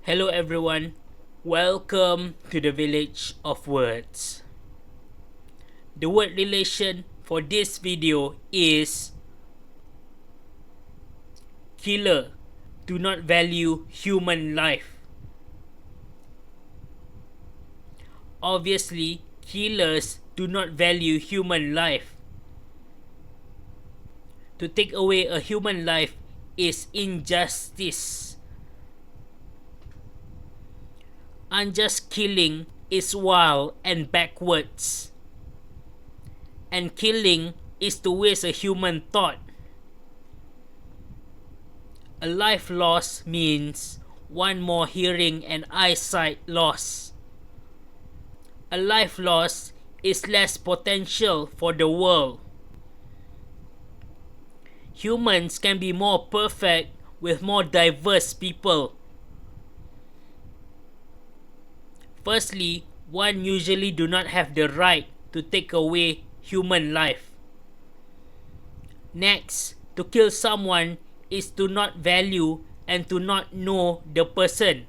Hello everyone, welcome to the Village of Words. The word relation for this video is killer do not value human life. Obviously, killers do not value human life. To take away a human life is injustice. Unjust killing is wild and backwards. And killing is to waste a human thought. A life loss means one more hearing and eyesight loss. A life loss is less potential for the world. Humans can be more perfect with more diverse people. Firstly, one usually do not have the right to take away human life. Next, to kill someone is to not value and to not know the person.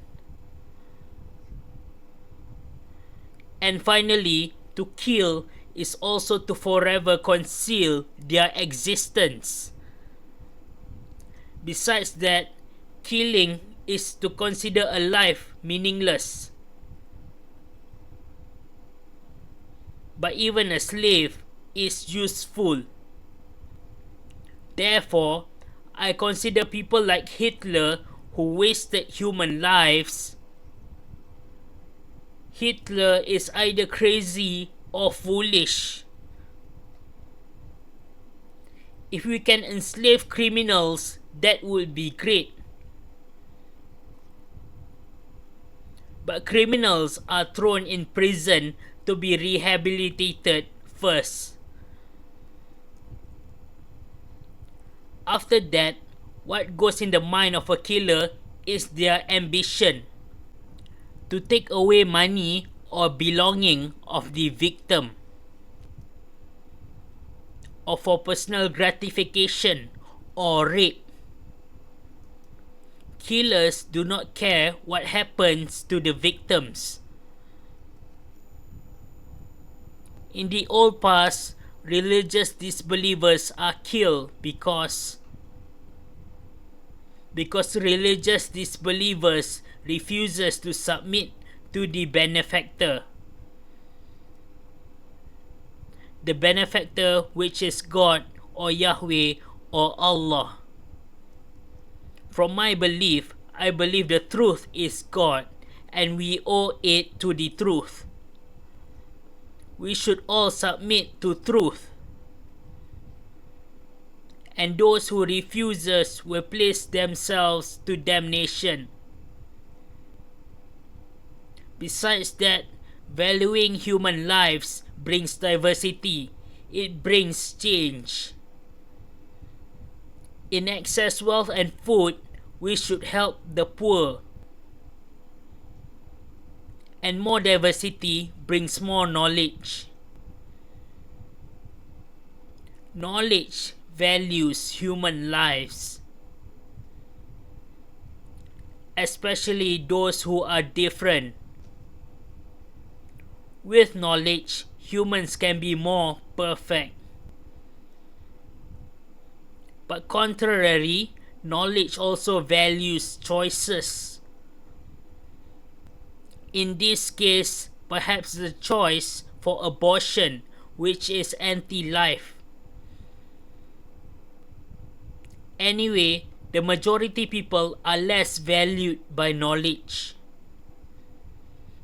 And finally, to kill is also to forever conceal their existence. Besides that, killing is to consider a life meaningless. But even a slave is useful. Therefore, I consider people like Hitler who wasted human lives. Hitler is either crazy or foolish. If we can enslave criminals, that would be great. But criminals are thrown in prison to be rehabilitated first. After that, what goes in the mind of a killer is their ambition to take away money or belonging of the victim, or for personal gratification or rape. Killers do not care what happens to the victims. In the old past, religious disbelievers are killed because religious disbelievers refuses to submit to the benefactor. The benefactor, which is God or Yahweh or Allah. From my belief, I believe the truth is God and we owe it to the truth. We should all submit to truth. And those who refuses will place themselves to damnation. Besides that, valuing human lives brings diversity. It brings change. In excess wealth and food, we should help the poor. And more diversity brings more knowledge. Knowledge values human lives, especially those who are different. With knowledge, humans can be more perfect. But contrary, knowledge also values choices. In this case, perhaps the choice for abortion, which is anti-life. Anyway, the majority people are less valued by knowledge.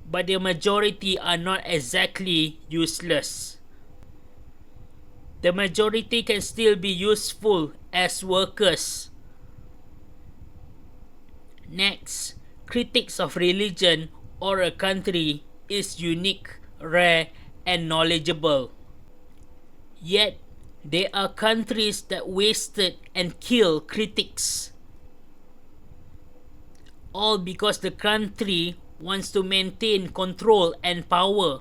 But the majority are not exactly useless. The majority can still be useful as workers. Next, critics of religion or a country is unique, rare, and knowledgeable. Yet, there are countries that wasted and kill critics. All because the country wants to maintain control and power.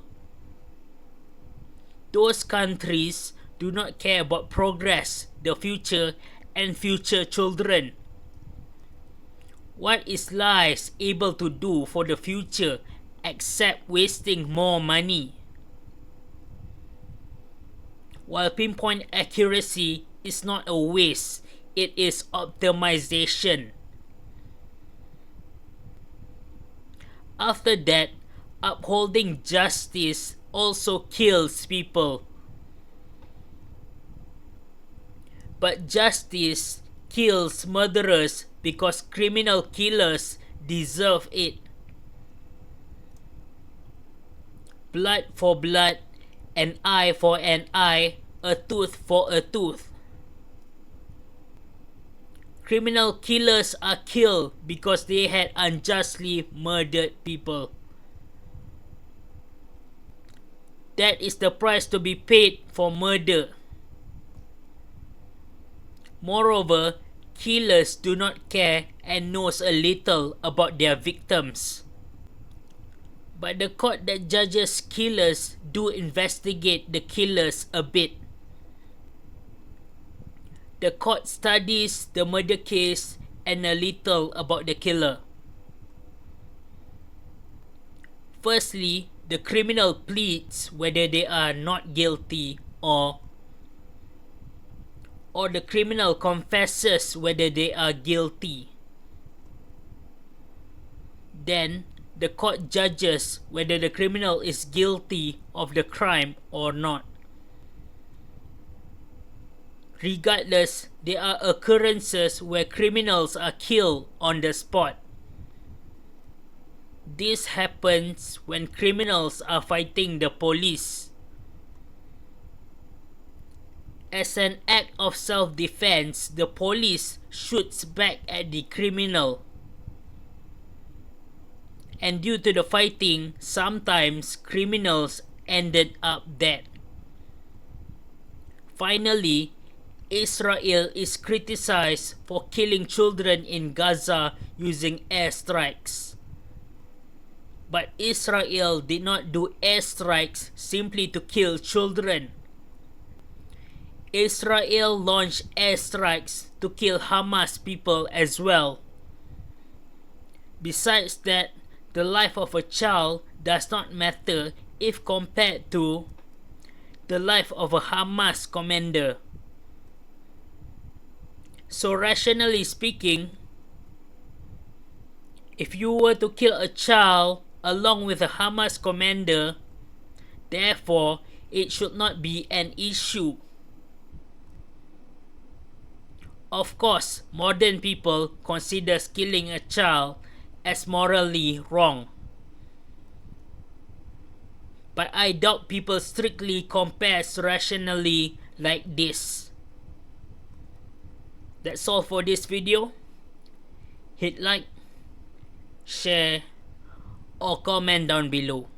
Those countries do not care about progress, the future, and future children. What is lies able to do for the future except wasting more money? While pinpoint accuracy is not a waste, it is optimization. After that, upholding justice also kills people. But justice kills murderers because criminal killers deserve it. Blood for blood, an eye for an eye, a tooth for a tooth. Criminal killers are killed because they had unjustly murdered people. That is the price to be paid for murder. Moreover, killers do not care and knows a little about their victims. But the court that judges killers do investigate the killers a bit. The court studies the murder case and a little about the killer. Firstly, the criminal pleads whether they are not guilty or the criminal confesses whether they are guilty. Then, the court judges whether the criminal is guilty of the crime or not. Regardless, there are occurrences where criminals are killed on the spot. This happens when criminals are fighting the police. As an act of self-defense, the police shoots back at the criminal. And due to the fighting, sometimes criminals ended up dead. Finally, Israel is criticized for killing children in Gaza using airstrikes. But Israel did not do airstrikes simply to kill children. Israel launched airstrikes to kill Hamas people as well. Besides that, the life of a child does not matter if compared to the life of a Hamas commander. So rationally speaking, if you were to kill a child along with a Hamas commander, therefore it should not be an issue. Of course, modern people consider killing a child as morally wrong. But I doubt people strictly compares rationally like this. That's all for this video. Hit like, share, or comment down below.